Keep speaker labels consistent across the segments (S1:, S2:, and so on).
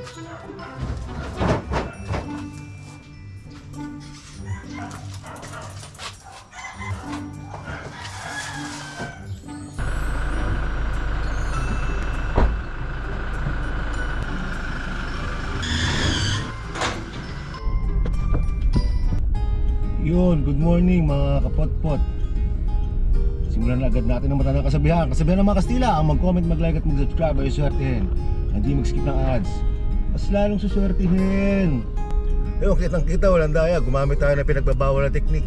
S1: Yun, good morning mga kapot-pot. Simulan na agad natin ang mata ng kasabihan. Kasabihan ng mga Kastila, ang mag-comment, mag-like at mag-subscribe ay swertihin. Hindi mag-skip ng ads, mas lalong suswertihin. Yung kitang-kita, walang daya. Gumamit tayo ng pinagbabawal na teknik.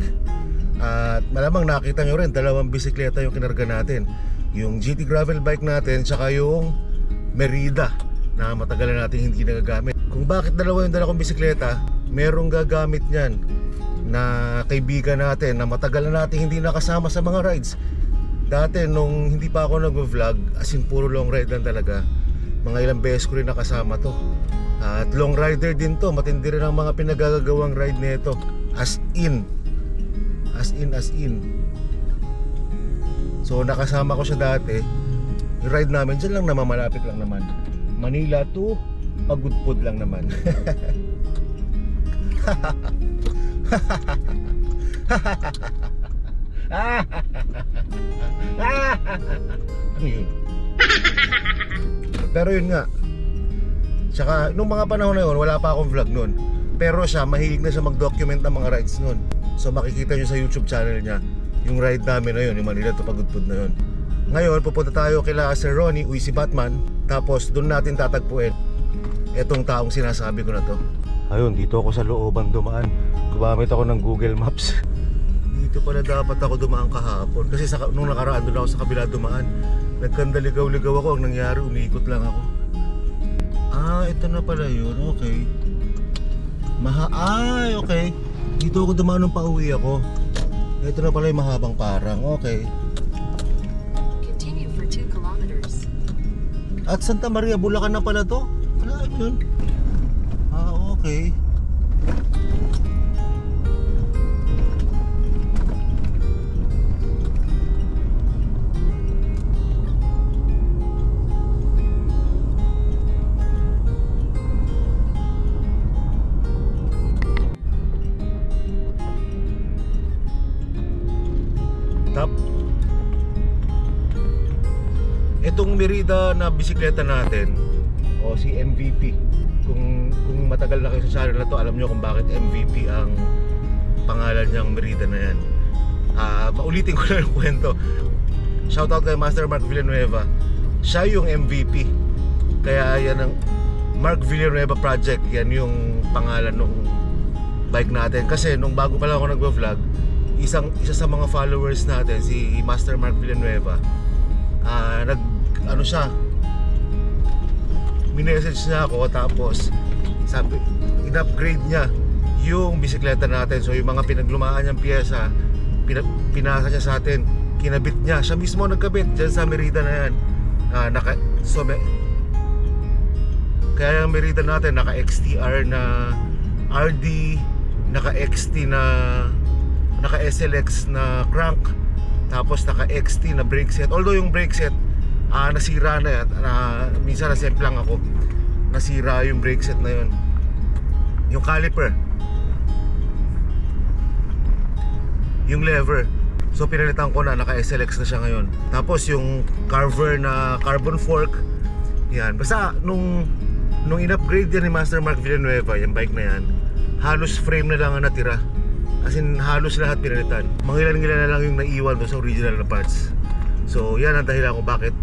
S1: At malamang nakita nyo rin, dalawang bisikleta yung kinarga natin. Yung GT gravel bike natin, tsaka yung Merida na matagal na natin hindi nagagamit. Kung bakit dalawa yung dala kong bisikleta, merong gagamit nyan na kaibigan natin na matagal na natin hindi nakasama sa mga rides. Dati nung hindi pa ako nag-vlog, as in puro long ride lang talaga, mga ilang beses ko rin nakasama to. At long rider din to, matindi rin ang mga pinagagawang ride nito. As in. So nakasama ko siya dati. Yung ride namin dyan lang naman, malapit lang naman, Manila to Pagudpud lang naman. Ano yun? Pero yun nga, tsaka nung mga panahon na yun, wala pa akong vlog nun. Pero siya, mahilig na siya mag-document ng mga rides nun. So makikita nyo sa YouTube channel niya yung ride namin na yun, yung Manila to Pagudpud na yun. Ngayon, pupunta tayo kila Sir Ronnie, uy si Batman. Tapos doon natin tatagpuin etong taong sinasabi ko na to. Ayun, dito ako sa looban dumaan. Gumamit ako ng Google Maps. Dito pala dapat ako dumaan kahapon. Kasi nung nakaraan doon ako sa kabila dumaan. Nagkandaligaw-ligaw ako. Ang nangyari, umikot lang ako. Ah, ito na pala yun. Okay. Okay. Dito ako dumaan nung pauwi ako. Ito na pala yung mahabang parang. Okay.
S2: Continue for 2 kilometers.
S1: At Santa Maria, Bulacan na pala to. Wala yun. Ah, okay. Tap. Itong Merida na bisikleta natin, o si MVP. Kung matagal na kayo sa channel na to, alam nyo kung bakit MVP ang pangalan niyang Merida na yan. Maulitin ko na yung kwento. Shoutout kay Master Mark Villanueva. Siya yung MVP. Kaya yan ang Mark Villanueva Project. Yan yung pangalan ng bike natin. Kasi nung bago pa lang ako nag-vlog, isa sa mga followers natin, si Master Mark Villanueva, minessage niya ako, tapos sabi, in-upgrade niya yung bisikleta natin. So yung mga pinaglumaan niyang piyesa, pinasa niya sa atin, kinabit niya, siya mismo nagkabit dyan sa Merida na yan. Kaya yung Merida natin naka XTR na RD, naka XT na, naka SLX na crank, tapos naka XT na brake set. Although yung brake set nasira na yan, minsan nasemplang ako, nasira yung brake set na yun. Yung caliper, yung lever, so pinalitan ko na, naka SLX na siya ngayon. Tapos yung carver na carbon fork, yan. Basta nung in-upgrade yan ni Master Mark Villanueva, yung bike na yan, halos frame na lang ang natira. As in halos lahat pinalitan. Mangilan-ngilan na lang yung naiwan doon sa original na parts. So yan ang dahilan kung bakit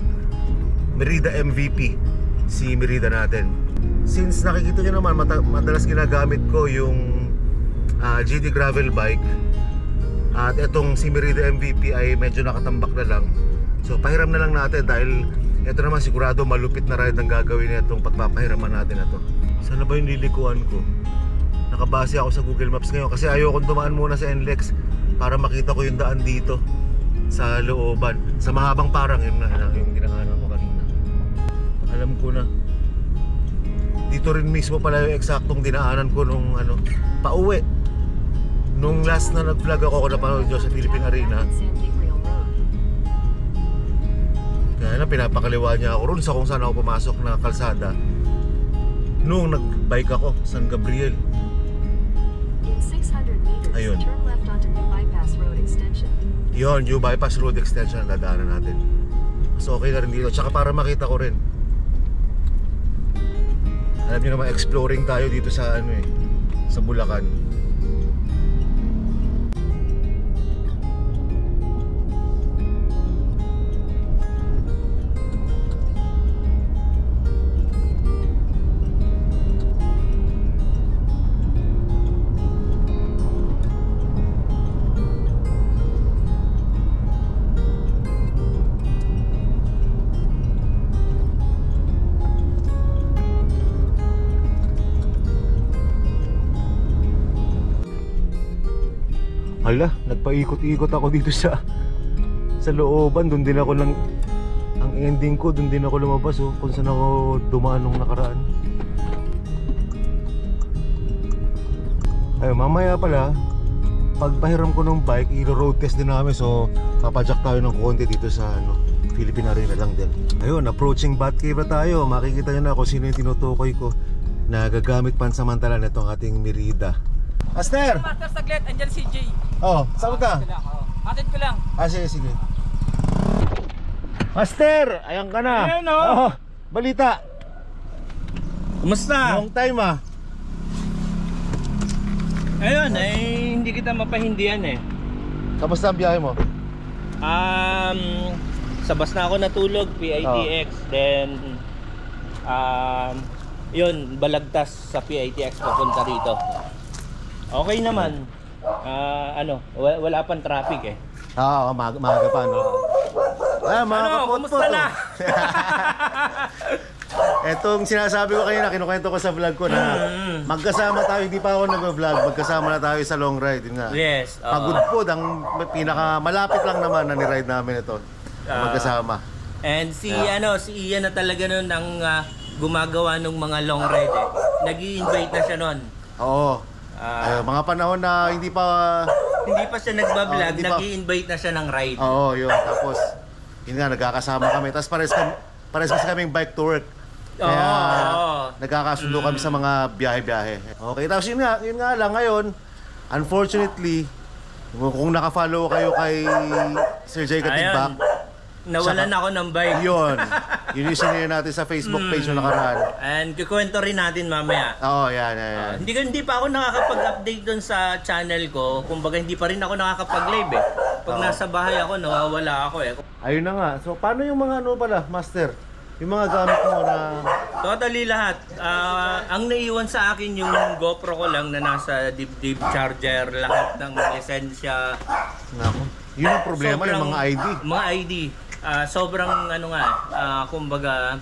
S1: Merida MVP si Merida natin. Since nakikita nyo naman, madalas ginagamit ko yung GT gravel bike, at itong si Merida MVP ay medyo nakatambak na lang. So pahiram na lang natin, dahil ito naman sigurado malupit na ride ang gagawin nitong pagpapahiraman natin na to. Sana ba yung lilikuan ko? Nakabase ako sa Google Maps ngayon kasi ayokong dumaan muna sa NLEX para makita ko yung daan dito sa looban, sa mahabang parang yung dinaanan ko kanina. Alam ko na, dito rin mismo pala yung eksaktong dinaanan ko nung pauwi. Nung last na nag-vlog ako napanood nyo sa Philippine Arena. Kaya na pinapakaliwa niya ako ron sa kung saan ako pumasok na kalsada. nung nag-bike ako San Gabriel.
S2: In 600 meters,
S1: Ayun.
S2: turn left onto New Bypass Road Extension.
S1: Yun, New Bypass Road Extension ang dadaanan natin. So okay na rin dito. Tsaka para makita ko rin. Alam niyo naman, exploring tayo dito sa ano eh, sa Bulacan. Hala, nagpaikot-ikot ako dito sa looban. Doon din ako ang ending ko, doon din ako lumabas oh, kung saan ako dumaan nung nakaraan. Ayun, mamaya pala pagpahiram ko ng bike, i-road test din namin. So papajack tayo ng konti dito sa ano, Philippine Arena lang din. Ayun, approaching Batcave na tayo. Makikita nyo na kung sino yung tinutukoy ko na gagamit pansamantala nitong ating Merida. Master!
S3: Master, saglit, andyan si Jay.
S1: Oh, saan ka?
S3: Hatid ko lang.
S1: Ah, sige, sige. Master, ayan ka na.
S3: Ayun, oh.
S1: Oo, balita.
S3: Kumusta?
S1: Long time ah.
S3: Ayun, hindi kita mapahindihan eh.
S1: Kamusta ang biyahe mo?
S3: Sa bus na ako natulog, PITX. Then, yun, balagtas sa PITX papunta rito. Okay naman. Wala pang traffic eh.
S1: Oo, maaga pa, no? Ah, mga kapot
S3: kumusta na?
S1: Etong sinasabi ko kanina, kinukwento ko sa vlog ko na magkasama tayo, hindi pa ako nag-vlog, magkasama na tayo sa long ride, yun nga.
S3: Yes.
S1: Pagod po, ang pinaka malapit lang naman na ni-ride namin ito. Magkasama.
S3: And si Ian na talaga nun ang gumagawa ng mga long ride eh. Nag-i-invite na siya nun.
S1: Oo. Mga panahon na hindi pa
S3: siya nagbablog, nag-i-invite na siya ng ride.
S1: Oo, yun. Tapos yun nga, nagkakasama kami. Tapos pares kasi kaming bike to work. Kaya nagkakasundo kami sa mga biyahe-biyahe. Okay, tapos yun nga lang ngayon, unfortunately, kung naka-follow kayo kay Sir Jay Katigbak,
S3: nawalan ako ng bike.
S1: Yun yung sinare natin sa Facebook page na nakaraan.
S3: And kukwento rin natin mamaya.
S1: Oo, yan.
S3: Hindi pa ako nakakapag-update doon sa channel ko. Kumbaga hindi pa rin ako nakakapag-live eh. Pag nasa bahay ako, nawawala ako eh.
S1: Ayun na nga. So paano yung mga pala, Master? Yung mga gamit mo na...
S3: Totally lahat. Ang naiwan sa akin yung GoPro ko lang na nasa dibdib, charger, lahat ng lisensya.
S1: Nako. Yun ang problema, yung mga ID.
S3: Mga ID. Sobrang kumbaga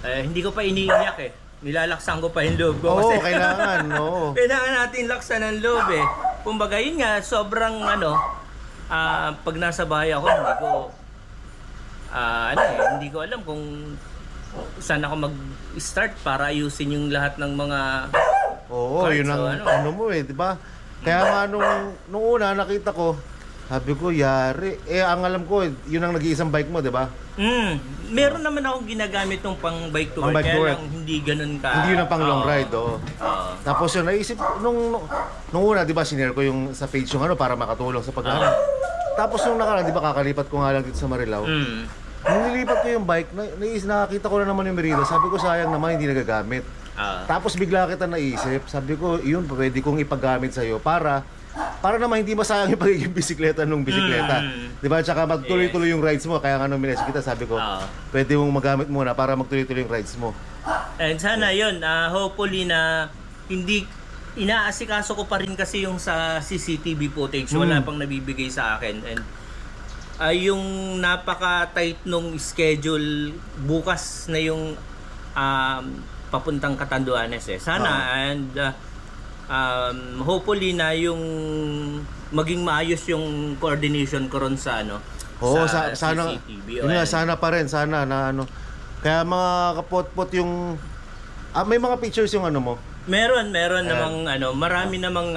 S3: hindi ko pa iniiyak eh. Nilalaksan ko pa yung loob ko.
S1: Oo, kailangan. Oo.
S3: Kailangan natin laksan ng loob eh. Kumbaga yun nga, sobrang pag nasa bahay ako, hindi ko alam kung saan ako mag-start para ayusin yung lahat ng mga cards,
S1: yun ang mo eh, di ba? Kaya nga nung una nakita ko, sabi ko, yari. Ang alam ko, yun ang nag-iisang bike mo, di ba?
S3: Meron naman akong ginagamit ng pang bike to work, kaya lang hindi ganun ka.
S1: Hindi yun ang pang long ride, Tapos yun, naisip, nung una, di ba, sinare ko yung sa page yung para makatulong sa paghahanap. Tapos nung nakaraan, di ba, kakalipat ko nga lang dito sa Marilao. Nung nilipat ko yung bike, nakakita ko na naman yung Merida. Sabi ko, sayang naman, hindi nagagamit. Tapos bigla kita naisip, sabi ko, yun, pwede kong ipagamit sa'yo para naman hindi masayang yung pagiging bisikleta nung bisikleta. Diba? Tsaka magtuloy-tuloy yung rides mo. Kaya nga nung minessage kita, sabi ko, pwede mong magamit muna para magtuloy-tuloy yung rides mo.
S3: And sana yun, hopefully na hindi inaasikaso ko pa rin kasi yung sa CCTV footage. Wala pang nabibigay sa akin. And yung napaka-tight nung schedule, bukas na yung papuntang Catanduanes eh. Sana and hopefully na yung maging maayos yung coordination ko ron sa sa
S1: sana
S3: CCTV.
S1: Sana pa rin, sana na Kaya mga kapot-pot yung may mga pictures yung mo.
S3: Meron namang marami namang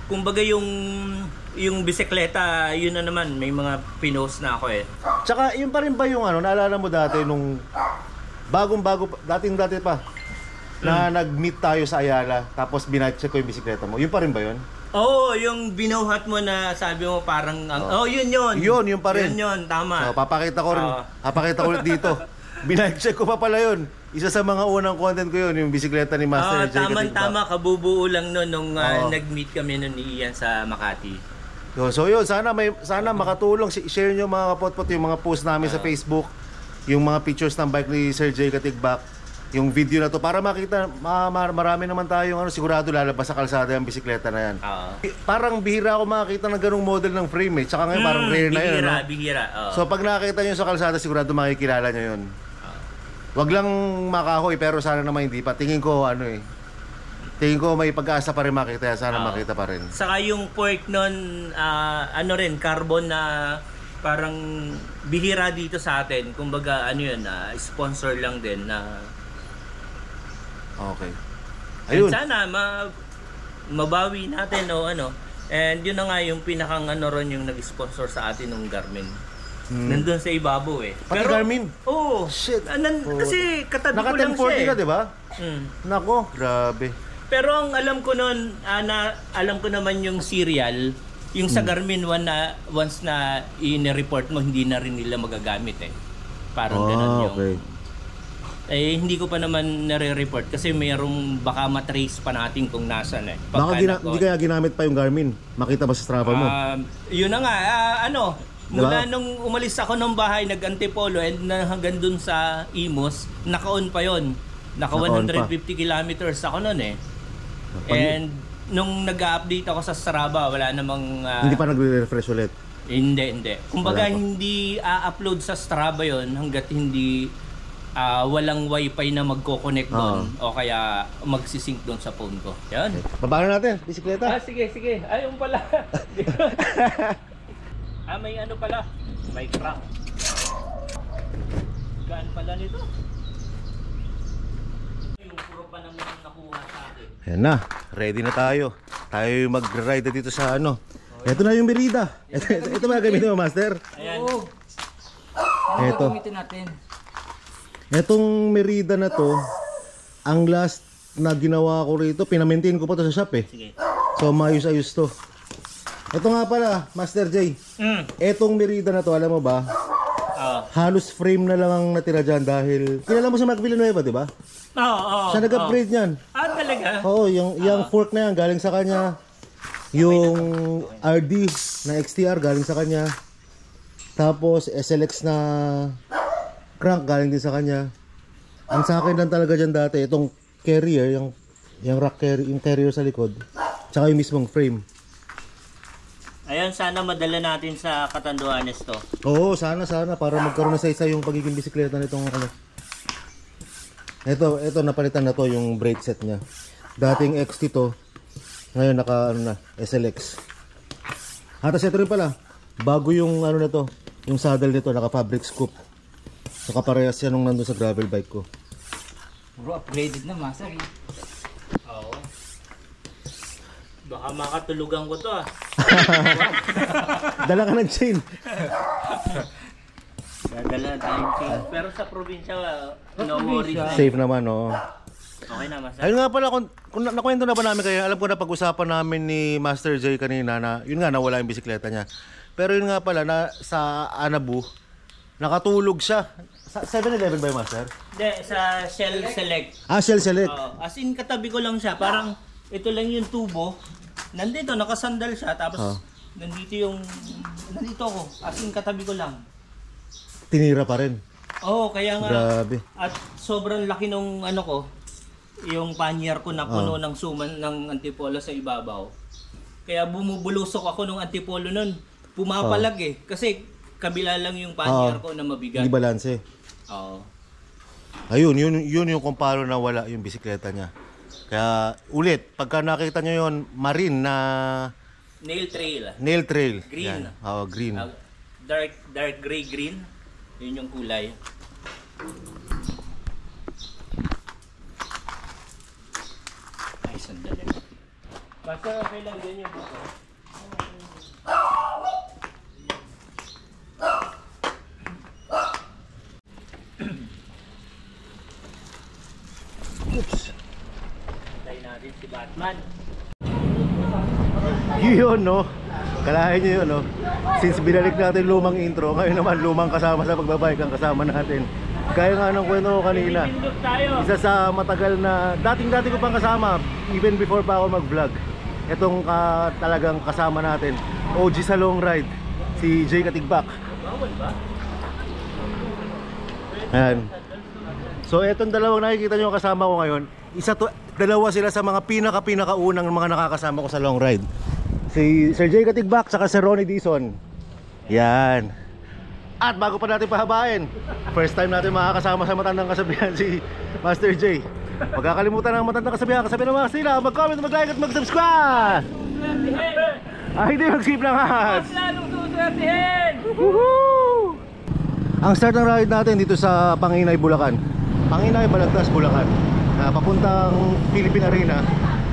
S3: kumbaga yung bisikleta, yun na naman, may mga pinost na ako eh.
S1: Tsaka yun pa rin ba yung naalala mo dati nung Bagong-bago, dati pa, na nag-meet tayo sa Ayala, tapos binacheck ko yung bisikleta mo. Yun pa rin ba yun?
S3: Oo, yung binuhat mo na sabi mo parang, yun.
S1: Yun pa rin.
S3: Yun, tama.
S1: So, papakita ko ulit dito. Binacheck ko pa pala yun. Isa sa mga unang content ko yun, yung bisikleta ni Master J.
S3: Tama, kabubuo lang nun nung nag-meet kami nun ni Ian sa Makati.
S1: So yun, sana makatulong. Share nyo mga kapotpot yung mga post namin sa Facebook, yung mga pictures ng bike ni Sir J Katigbak, yung video na to para makita, marami naman tayong sigurado lalabas sa kalsada yung bisikleta na yan. Parang bihira ako makakita ng ganung model ng frame Tsaka ngayon parang rare na yun.
S3: Bihira.
S1: So pag nakakita nyo sa kalsada, sigurado makikilala nyo yun. Wag lang makahoy, pero sana naman hindi pa. Tingin ko tingin ko may pag-asa pa rin makita yan. Sana makita pa rin.
S3: Saka yung fork nun, carbon na parang bihira dito sa atin. Kumbaga, sponsor lang din na...
S1: Okay. Ayun.
S3: And sana mabawi natin And yun na nga yung pinakang ron yung nag-sponsor sa atin ng Garmin. Nandun sa ibabaw
S1: Pati Garmin?
S3: Oo.
S1: Shit.
S3: Kasi katabi ko lang siya
S1: Naka 1040 ka, di ba? Nako, grabe.
S3: Pero ang alam ko noon, alam ko naman yung serial, yung sa Garmin one na once na i-report mo, hindi na rin nila magagamit Parang ganun yung...
S1: Okay.
S3: Hindi ko pa naman nare-report kasi mayroong baka matrace pa natin kung nasan
S1: Baka hindi kaya ginamit pa yung Garmin. Makita ba sa Strava mo?
S3: Yun na nga, mula nung umalis ako ng bahay, nag-Antipolo and hanggang dun sa Imos, naka-on pa yon. Naka 150 kilometers ako noon And nung nag-update ako sa Strava, wala namang...
S1: hindi pa nagre-refresh ulit?
S3: Hindi. Kumbaga hindi a-upload sa Strava yon hanggat hindi walang wifi na magko-connect doon o kaya magsisync doon sa phone ko. Yan.
S1: Baba na natin, bisikleta.
S3: Sige. Ayun pala. May pala. May crack. Gaan pala nito. Yung puro pa naman nakuha sa akin.
S1: Ayan na, ready na tayo. Tayo yung mag-ride dito sa Ito na yung Merida. Ito ba gamitin mo, Master?
S3: Ayan.
S1: Ito.
S4: Gamitin natin.
S1: Etong Merida na to, ang last na ginawa ko rito, pinamaintain ko pa to sa shop
S3: Sige.
S1: So maayos-ayos to. Ito nga pala, Master J. Etong Merida na to, alam mo ba? Halos frame na lang ang natira dyan dahil kilala mo si Mark Villanueva, di ba?
S3: Oo.
S1: Siya nag-upgrade niyan.
S3: Talaga?
S1: Oo, yung fork na yan galing sa kanya. Yung RD na XTR galing sa kanya. Tapos SLX na crank galing din sa kanya. Ang sa akin lang talaga dyan dati, itong carrier, yung rack carrier, yung carrier sa likod, tsaka yung mismong frame.
S3: Ayun, sana madala natin sa Catanduanes to.
S1: Oo, sana para magkaroon na sa isa yung pagiging bisikleta nitong Ito napalitan na to yung brake set niya. Dating XT to, ngayon naka SLX. Hatas ito rin pala, bago yung na to, yung saddle nito naka fabric scoop. So kaparehas yan nung nandun sa gravel bike ko.
S4: Bro, upgraded na, Master.
S3: Oo. Baka makatulugan ko to
S1: Dala ka ng chain.
S3: Dadala tayong chain. Pero sa probinsya, no worries na.
S1: Safe naman, oo.
S3: Okay na, Master.
S1: Ayun nga pala, kung nakwento na ba namin kayo, alam ko na pag-usapan namin ni Master J kanina na, yun nga, nawala yung bisikleta niya. Pero yun nga pala, sa Anabu, nakatulog siya. Sa 7-Eleven ba yung, Master?
S3: Hindi, sa Shell Select.
S1: Shell Select.
S3: As in, katabi ko lang siya. Parang, ito lang yung tubo. Nandito, nakasandal siya. Tapos, nandito ako. As in, katabi ko lang.
S1: Tinira pa rin.
S3: Oo, kaya nga.
S1: Grabe.
S3: At sobrang laki nung ko, yung panyer ko na puno ng suman ng antipolo sa ibabaw. Kaya bumubulusok ako nung antipolo nun. Pumapalag Kasi kabila lang yung panyer ko na mabigat.
S1: Hindi balanse.
S3: Oo.
S1: Ayun, yun yung kung paano nawala yung bisikleta niya. Kaya ulit, pagka nakita nyo yun, marine na
S3: Nail trail.
S1: nail trail.
S3: Green.
S1: Yan. Green.
S3: Dark gray green. Yun yung kulay. Ay, sandali. Basta okay lang din yung buko.
S1: Oops.
S3: Tayo natin si Batman.
S1: Yun, no? Kalahin nyo yun, no? Since binalik natin lumang intro, ngayon naman lumang kasama sa pagbabike ang kasama natin. Gaya nga ng kwento ko kanina,
S3: Pindot tayo.
S1: isa sa matagal na, dating-dati ko pang kasama, even before pa ako mag-vlog. Itong talagang kasama natin, OG sa long ride, si Jay Katigbak.
S3: Bawal ba?
S1: Ayan. So etong dalawang nakikita nyo kasama ko ngayon, dalawa sila sa mga pinakaunang mga nakakasama ko sa long ride. Si Sir Jay Katigbak saka si Ronnie Dizon. Yan. At bago pa natin pahabain, first time natin makakasama sa matandang kasabihan si Master J. Huwag kakalimutan ng matandang kasabihan ng mga sila, mag-comment, mag-like at mag-subscribe. Ay, hindi mag-skip lang hat.
S3: Lalong suswertihin!
S1: Woohoo! Ang start ng ride natin dito sa Panginay, Bulacan. Panginay, Balagtas, Bulacan. Papuntang Philippine Arena.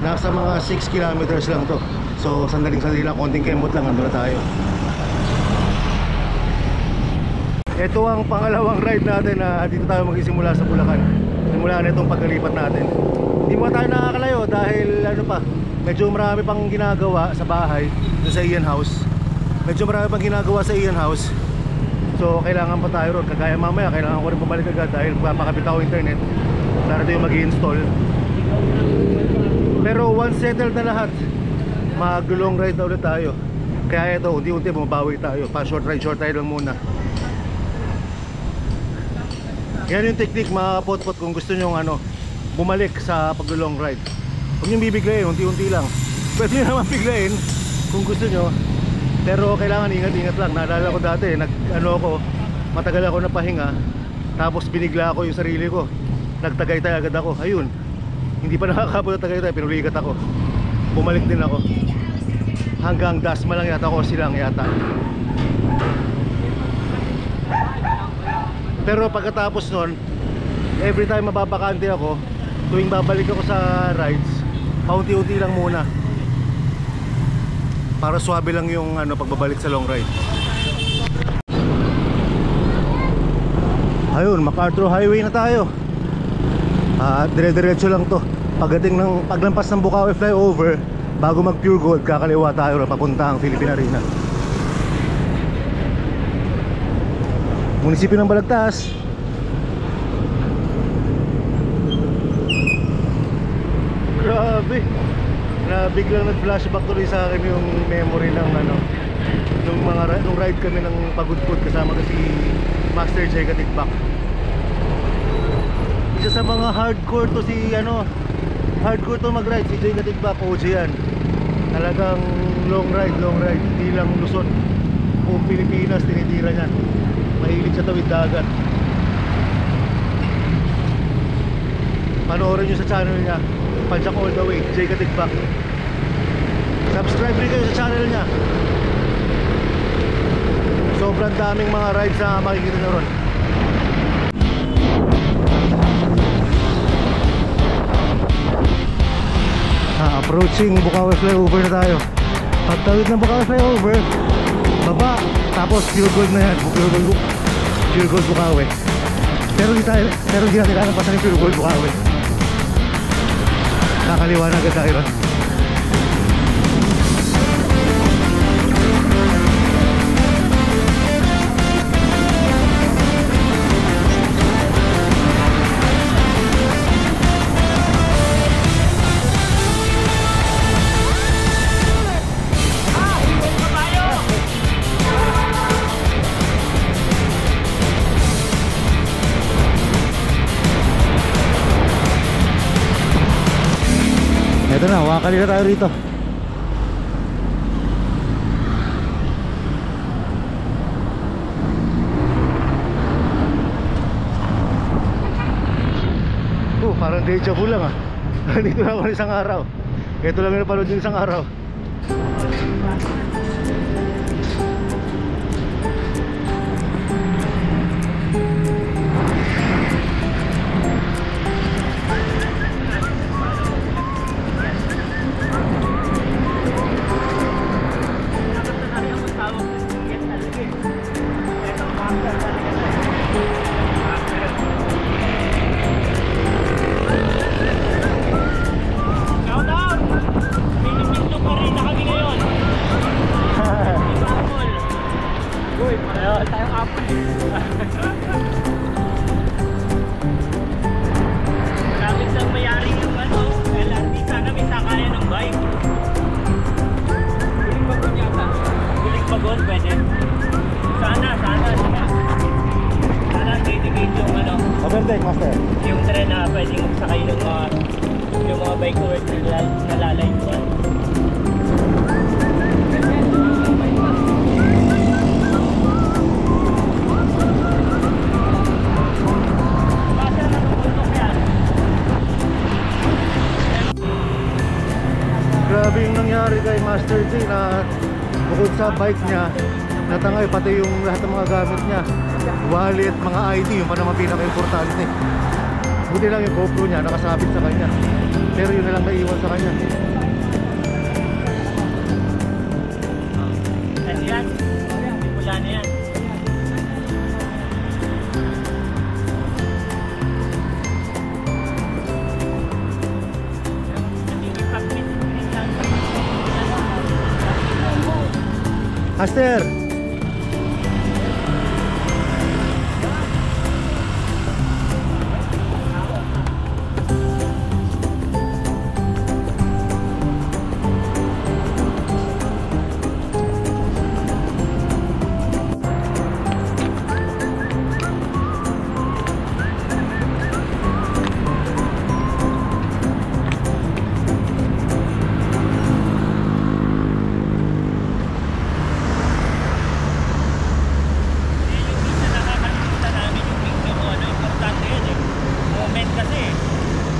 S1: Nasa mga 6 kilometers lang to. So sandaling-sandali lang, konting kembot lang, andun na tayo. Ito ang pangalawang ride natin na dito tayo magsisimula sa Bulacan. Simula na itong paglipat natin. Hindi mo tayo nakakalayo dahil ano pa, medyo marami pang ginagawa sa bahay, doon sa Ian House. Medyo marami pang ginagawa sa Ian House. So kailangan pa tayo ron. Kagaya mamaya, kailangan ko rin bumalik agad dahil papakapit ako internet. Narito yung mag-i-install. Pero once settled na lahat, mag-long ride na ulit tayo. Kaya ito, unti-unti bumabawi tayo. Pa short ride lang muna. Yan yung technique mga potpot kung gusto nyo bumalik sa pag-long ride. Huwag nyo bibiglayin, unti-unti lang. Pwede nyo naman biglayin kung gusto nyo. Pero kailangan ingat-ingat lang. Naalala ko dati, matagal ako napahinga. Tapos binigla ako yung sarili ko. Nagtagaytay agad ako. Ayun, hindi pa nakakabot ng Tagaytay, pinulikat ako. Bumalik din ako. Hanggang Dasma lang yata ako, silang yata. Pero pagkatapos nun, every time mababakante ako, tuwing babalik ako sa rides, paunti-unti lang muna. Para swabe lang yung pagbabalik sa long ride. Ayun, MacArthur Highway na tayo. Dire-diretso lang to. Paglampas ng Bukawi flyover, bago mag Pure Gold, kakaliwa tayo papunta ang Philippine Arena. Munisipyo ng Balagtas. Grabe. Biglang nag-flashback tuloy sa akin yung memory ng nung ride kami ng Pagudpud kasama ko si Master J Katigbak. Isa sa mga hardcore to hardcore to mag-ride si J Katigbak, OG yan. Talagang long ride, hindi lang Luzon. Buong Pilipinas tinitira niyan. Mahilig sa tawid dagat. Panoorin nyo sa channel niya, Padjak All The Way, J Katigbak. Subscribe rin kayo sa channel niya. Sobrang daming mga rides na makikita nyo ron. Approaching Bukawi flyover na tayo. Pagtawid ng Bukawi flyover, baba, tapos Pure Gold na yan. Pure Gold Bukawi. Pero hindi natin kalampasan yung Pure Gold Bukawi. Kakaliwa na agad tayo ron. Ito na, wakali na tayo rito. Parang deja vu lang ah. Dito na ako isang araw. Ito lang yung napanood yung isang araw.
S3: yung tren na pwedeng magsakay ng mga yung mga bike or nalalayuan.
S1: Grabe yung nangyari kay Master J na bukod sa bike niya, natangay pati yung lahat ng mga gamit niya. Wallet, mga ID, yung pa naman pinaka-importante. Buti lang yung GoPro niya, nakasabit sa kanya. Pero yun na lang naiwan sa kanya.
S3: Ano yan? Wala na yan.
S1: Master!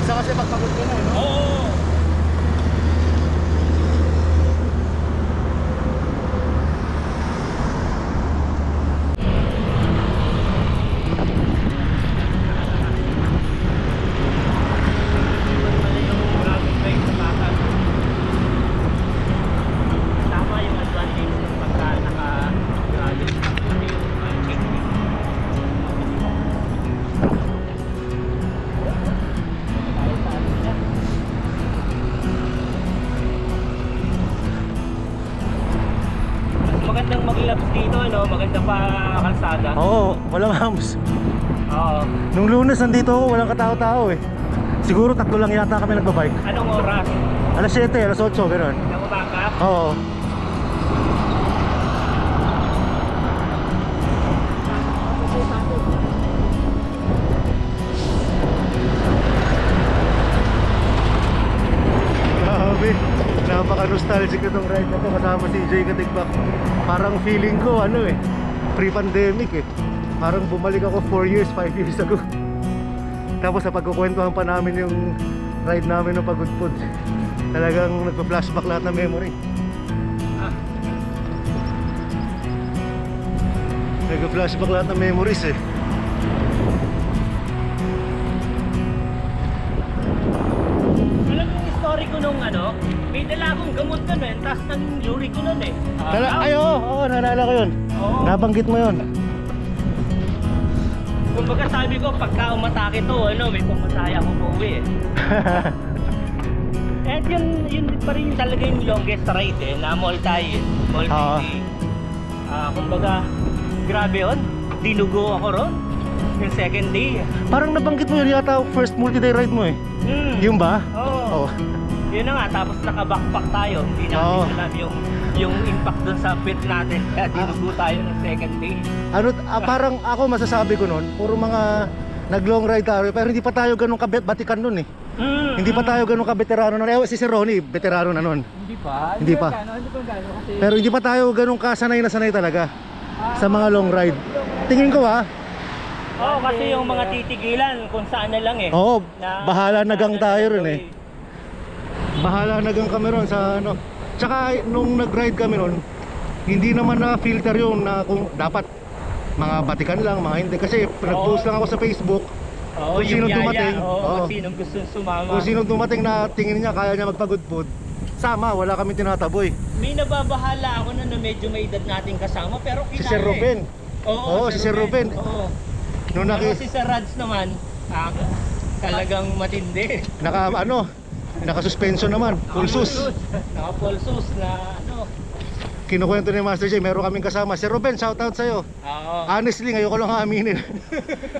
S1: Isa kasi pagpagod ko na, no?
S3: Oo. Tama yung advantage ng pagka naka-grabe. Magandang mag-labs dito, no? Maganda pa kalsada.
S1: Oo, walang hams.
S3: Oo.
S1: Nung Lunes nandito ako, walang katao-tao eh. Siguro 3 lang yata kami nagbabike.
S3: Anong oras?
S1: Alas 7, alas 8, gano'n.
S3: Ng umaga?
S1: Oo. Grabe, napaka-nostalgic itong ride na to kasama si Jay Katigbak. Parang feeling ko ano eh, pre-pandemic eh. Parang bumalik ako 4 years, 5 years ago. Tapos sa pagkukwentuhan pa namin yung ride namin ng Pagudpud, talagang nagpa-flashback lahat ng memory. Nagpa-flashback lahat ng memories eh.
S3: Alam mo yung story ko nung ano, may dala akong gamot nun eh, tapos nang luri ko nun eh.
S1: Ay oo, naalala ko yun.
S3: Oo.
S1: Nabanggit mo yun.
S3: Kumbaga sabi ko, pagka umatake to, ano, may pumataya ako po eh. At yun pa rin talaga yung longest ride eh, na multi-day. Kumbaga, grabe yun, dinugo ako ron, yung second day.
S1: Parang nabanggit mo yun yata first multi-day ride mo eh. Yung ba?
S3: Oo.
S1: Oo.
S3: Yun na nga, tapos naka-backpack tayo, hindi natin alam yung impact dun sa pit natin, kaya dinugo tayo ng second day.
S1: Ano, parang ako masasabi ko nun, puro mga nag-long ride tayo, pero hindi pa tayo ganun kabatikan nun eh. Hindi pa tayo ganun ka-veterano nun. Si Sir Ronnie, veterano na nun.
S4: Hindi pa.
S1: Hindi pa.
S4: Hindi pa gano'n kasi...
S1: Pero hindi pa tayo ganun kasanay na sanay talaga sa mga long ride. Tingin ko
S3: Oo, kasi yung mga titigilan kung saan na lang eh.
S1: oo, bahala na gang tayo rin eh. Bahala na gang kami ron sa ano. Tsaka nung nag-ride kami ron, hindi naman na-filter yun na kung dapat mga batikan lang, mga hindi. Kasi nag-post lang ako sa Facebook.
S3: Oo,
S1: Kung sino
S3: yung yaya,
S1: dumating,
S3: oo,
S1: oo.
S3: kung sinong gusto sumama.
S1: Kung sino dumating na tingin niya kaya niya magpagudpud, sama, wala kami tinataboy.
S3: May nababahala ako na medyo may edad nating kasama pero kilala
S1: Si Sir Ruben.
S3: Oo,
S1: si Sir Ruben.
S3: Oo.
S1: Nung
S3: Pero si Sir Rads naman, talagang matindi.
S1: Naka-suspension naman, pulsus.
S3: Naka-pulsus na ano.
S1: Kinukwento ni Master J, meron kaming kasama. Sir Ruben, shoutout sa'yo.
S3: Oo.
S1: Honestly, ngayon ko lang aminin.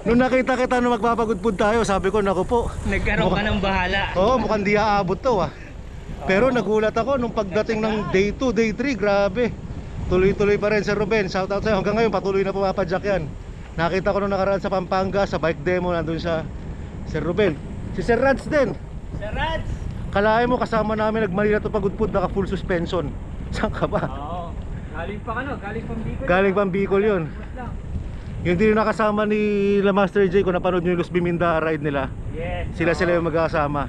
S1: Nung nakita kita nung magpapagudpud tayo, sabi ko, naku po.
S3: Nagkaroon ka ng bahala.
S1: Oo, mukhang di aabot to Pero nagulat ako nung pagdating ng day 2, day 3, grabe. Tuloy-tuloy pa rin, Sir Ruben. Shoutout sa'yo. Hanggang ngayon, patuloy na pumapadyak yan. Nakita ko nung nakaraan sa Pampanga, sa bike demo, nandun siya. Sir Ruben. Si Sir Rads din.
S3: Sir Rads!
S1: Kalahin mo kasama namin nag-Manila to Pagudpud, naka full suspension. Saan ka ba?
S3: Oo. Galing pa galing pang Bicol.
S1: Galing pang Bicol yun. Yung din yung nakasama ni La Master J, kung napanood nyo yung Luz Biminda ride nila.
S3: Yes.
S1: Sila yung magkakasama.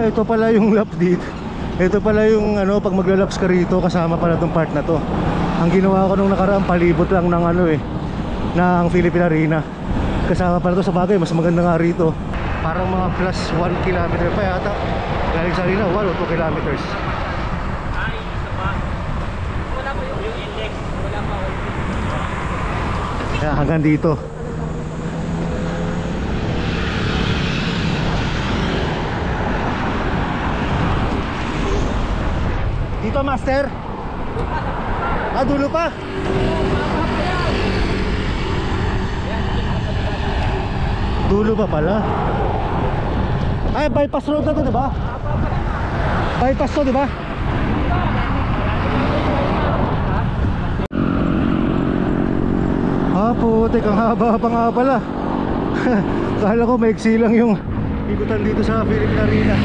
S1: Ito pala yung lap dito. Ito pala yung ano, pag maglalaps ka rito, kasama pala tong part na to. Ang ginawa ko nung nakaraan, palibot lang ng ano ng Philippine Arena. Kasama pala to, sa bagay, mas maganda nga rito. Parang mga plus 1 kilometer pa yata. Galing sa arena, 1 o 2 kilometers.
S3: Ay, isa pa. Wala pa yung index. Wala pa.
S1: Kaya hanggang dito. Dito, Master? Dulo pa? Dulo pa pala. Ay, bypass road na to, diba? Bypass to, diba? Putik, ang haba pa nga pala. Kala ko maiksi lang yung ikutan dito sa Philippine Arena,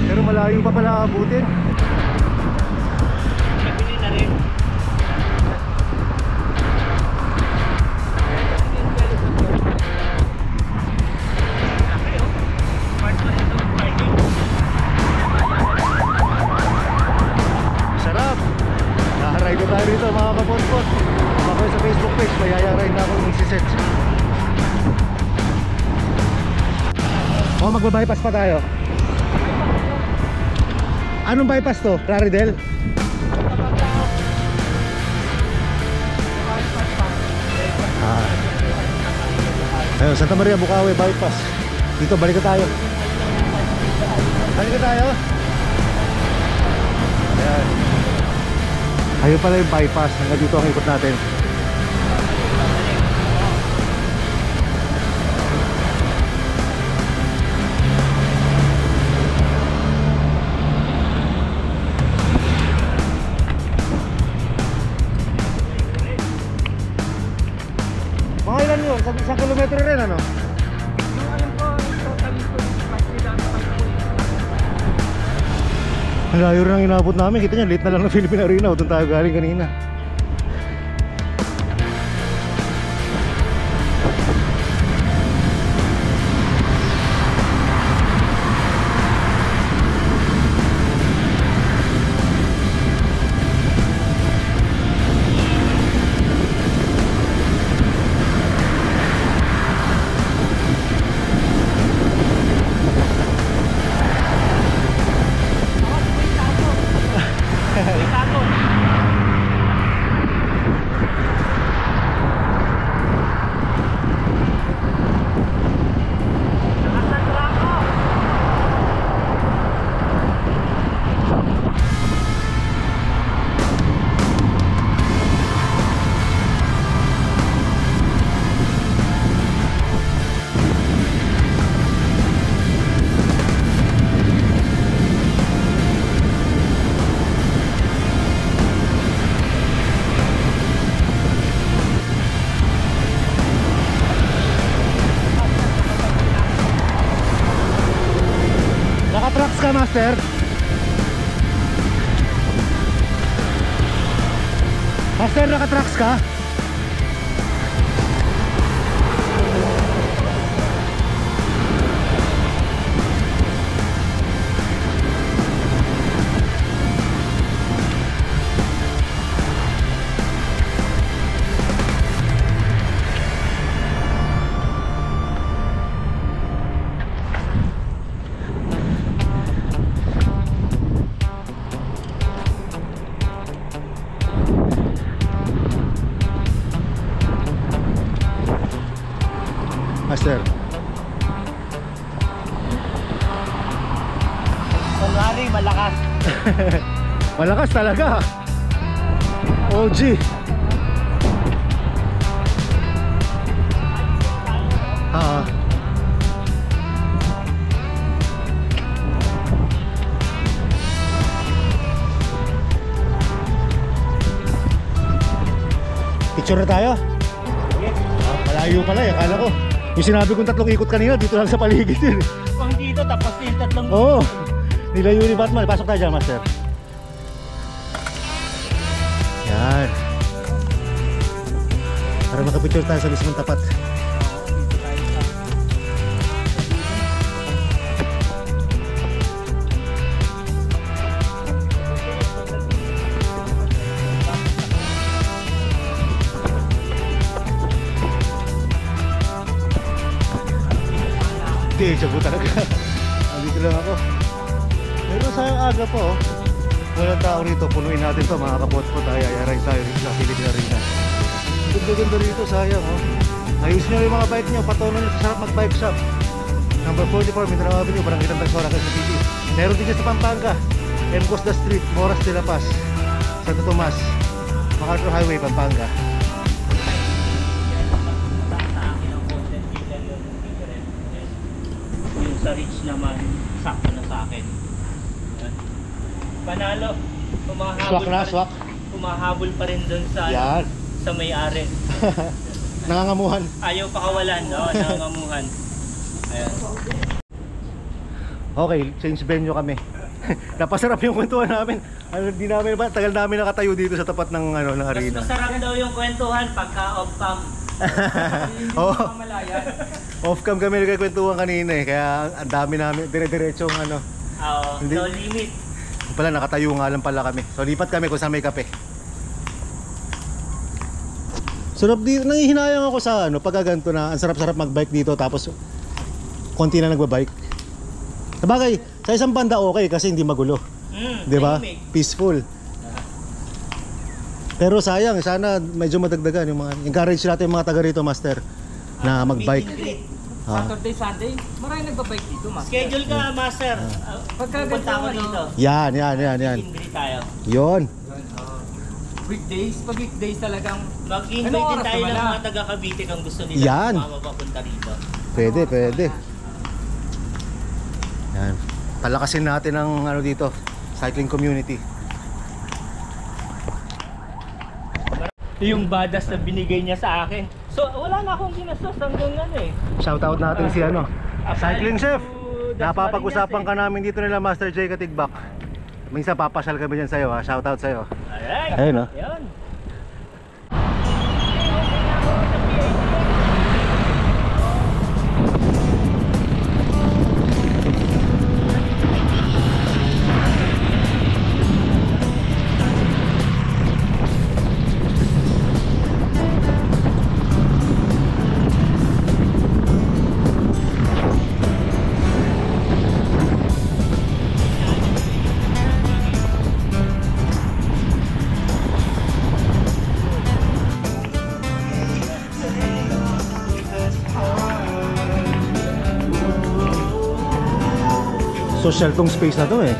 S1: pero malayo pa pala abutin.
S3: Nabili na rin.
S1: Sarap. Nakaray ko tayo rito mga kapotpot. Ako sa Facebook page, mayayaray na ako ng sisets. Magbabypass pa tayo. Anong bypass to? Claridel? Ayun, Santa Maria, Bukawi, bypass. Dito, balik tayo. Balik tayo. Ayan. Ayun pala yung bypass. Hanggang dito ang ikot natin. Mga ilan yun? Sa kilometro rin ano? Ang layo rin ang inabot namin. Kita nyo, late na lang ng Philippine Arena. Doon tayo galing kanina. Naka-trucks ka, Master? Master, naka-trucks ka? Master.
S3: Kunwari, malakas.
S1: Malakas talaga. OG. Picture na tayo? Malayo pala, akala ko Yung sinabi kong 3 ikot kanina, dito lang sa paligid yun.
S3: Pang dito, tapos yung tatlong...
S1: Oo. Nilayo ni Batman. Pasok tayo dyan, Master. Yan. Para makapicture tayo sa mismong tapat. Hindi, siya po talaga. Andito lang ako. Pero sayang aga pa oh. Walang tao rito, punuin natin to mga kapot-pot. Ayayaray tayo rito sa Philippine Arena. Ganda-ganda rito, sayang oh. Ayusin nyo yung mga bike nyo, patunan nyo sa sarap mag-bike shop. Number 44, Mindanao Avenue, Barangay Tantagsora, Quezon City. Meron din dyan sa Pampanga, M. Costa Street, Moras de la Paz, Santo Tomas, MacArthur Highway, Pampanga.
S3: Yung sa Rich naman, sakto na sa akin. Yan. Panalo.
S1: Swak na, swak.
S3: Humahabol pa rin dun sa,
S1: Yan.
S3: sa may-ari.
S1: Nangangamuhan.
S3: Ayaw pakawalan, no? Nangangamuhan. Ayan.
S1: Okay, change venue kami. Napasarap yung kwentuhan namin. Hindi namin ba, tagal namin nakatayo dito sa tapat ng ano ng
S3: Mas
S1: arena.
S3: masarap daw yung kwentuhan pagka off-cam.
S1: Oo. Off-cam kami nagkikwentuhan kanina eh, kaya ang dami namin dire-diretsong ano.
S3: Oo,
S1: Hindi.
S3: no limit.
S1: Pala nakatayo nga lang pala kami. So lipat kami kung saan may kape. Sarap dito, nangihinayang ako sa ano, pagkaganto na ang sarap-sarap magbike dito tapos konti na nagbabike. Sabagay, sa isang banda okay kasi hindi magulo. 'Di ba?
S3: tahimik.
S1: Peaceful. Pero sayang, sana medyo madagdagan yung mga encourage natin yung mga taga rito, Master, na magbike.
S3: Meet and greet.
S4: Saturday, Sunday, maraming nagbabike dito, Master.
S3: Schedule ka, Master.
S4: Pagka
S3: Pupunta ako
S4: ganito,
S3: dito.
S1: Yan.
S3: Meet and greet tayo.
S1: Yon.
S4: Weekdays, pag weekdays talagang
S3: Mag-invite
S4: Anong
S3: din
S4: oras
S3: tayo
S4: naman
S3: ng
S4: na?
S3: mga taga Cavite kung gusto nila
S1: Yan.
S3: mapapunta rito.
S1: Pwede. Yan. Palakasin natin ang ano dito, cycling community.
S3: Yung badas na binigay niya sa akin. So, wala na akong ginastos hanggang ano eh.
S1: Shoutout natin si ano, Cycling Chef.
S3: Das
S1: Napapag-usapan ka
S3: Marinas
S1: namin dito nila, Master J Katigbak. Minsan papasyal kami dyan sa'yo ha. Shoutout sa'yo.
S3: Alright.
S1: Ayun, oh.
S3: Ayun.
S1: Social tong space na to eh.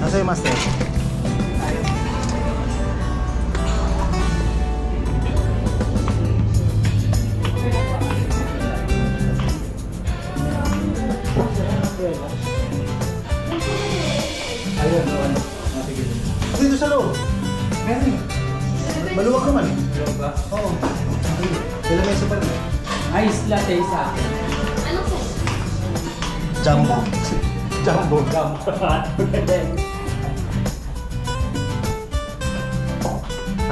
S1: Nasa yung Master? Dito sa loob. Meron. Maluwag naman eh.
S4: Maluwag ba?
S1: Oo. Kailan may isa pa rin.
S4: Ice latte sa akin.
S1: Jumbo. Jumbo.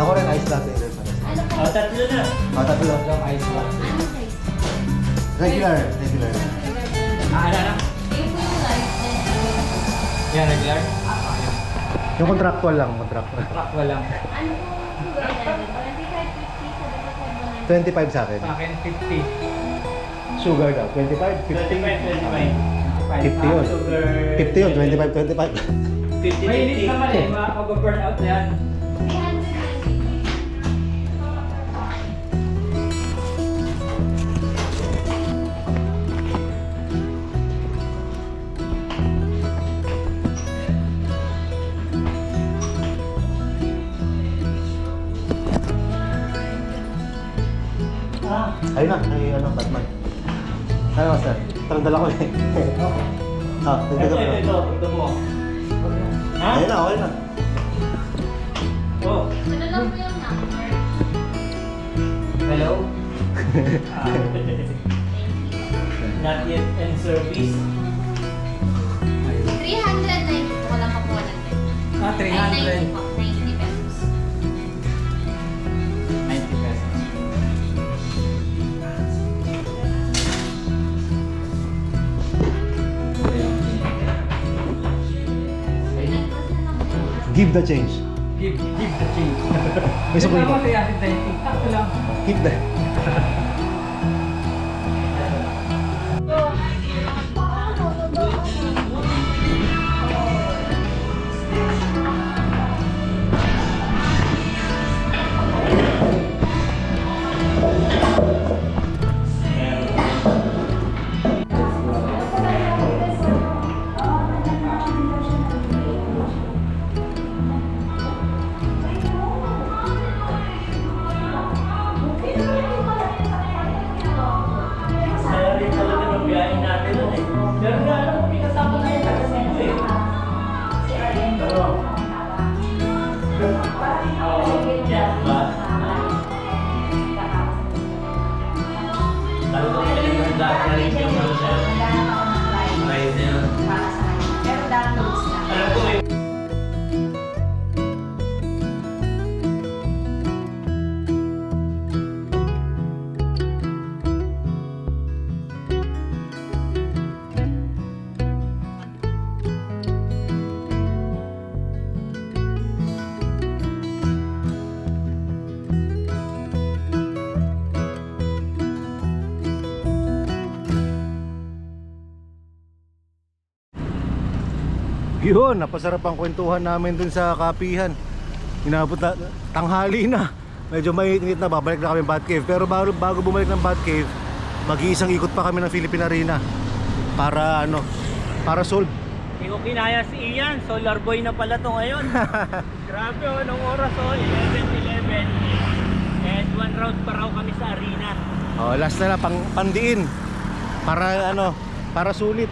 S1: Ako rin ice latte rin.
S3: Tatlo na.
S1: Tatlo.
S4: Yung ice latte.
S1: Regular.
S4: Ano na? Yan, regular?
S1: Yung contractual lang. Contractual.
S4: Rock walang.
S1: 25 sa akin.
S4: Sa akin, 50.
S1: Sugar daw. 25? 50? 50 yun. 50 yun. 25, 25.
S3: 50-50.
S4: Mainit naman eh, mag-burn out na yan.
S1: Ayun na. Ay ano, Batman. Ano master? Tarang dala ko eh. Dagdagan mo.
S3: Ito mo. Ha?
S1: Ayun na, okay na.
S3: Oh.
S5: Ano lang po yung number?
S3: Hello? Not yet in service.
S5: 390 po. Wala pa po 100.
S4: Ah, 300.
S5: 90 po. 90 pesos.
S4: 90 pesos.
S1: Give the change.
S4: Give the change.
S1: May sukli ba?
S4: Kaya 90. Takto lang.
S1: Keep the...
S3: Kaya rin talaga ng biyahe natin nun eh. Pero nga alam mo, pinasama na yung taga-Cebu eh. Oo. Yan ba? Talagang pinaghandaan na rin yung ano siya. Right there.
S5: Pero downloads na.
S3: Alam ko eh.
S1: Yun, napasarap ang kwentuhan namin dun sa kapihan. Inabot na, tanghali na. Medyo mainit na, babalik na kami Batcave. Pero bago bumalik ng Batcave, mag-iisang ikot pa kami ng Philippine Arena. Para ano, para solve.
S3: Hindi ko kinaya si Ian, solar boy na pala to ngayon. Grabe oh, anong oras oh, 11:11. And 1 round pa raw kami sa arena.
S1: Oh, last na lang, pandiin. Para ano, para sulit.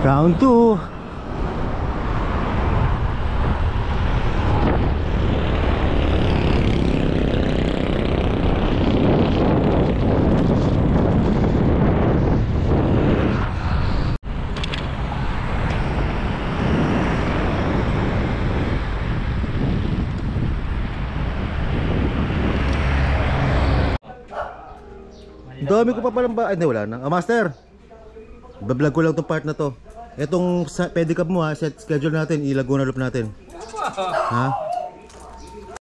S1: Round 2. Dami ko pa palang ba? Ay, hindi, wala na. Master, bablog ko lang tong part na to. Etong pedicab mo ha, set schedule natin, ilago na loop natin. Ha?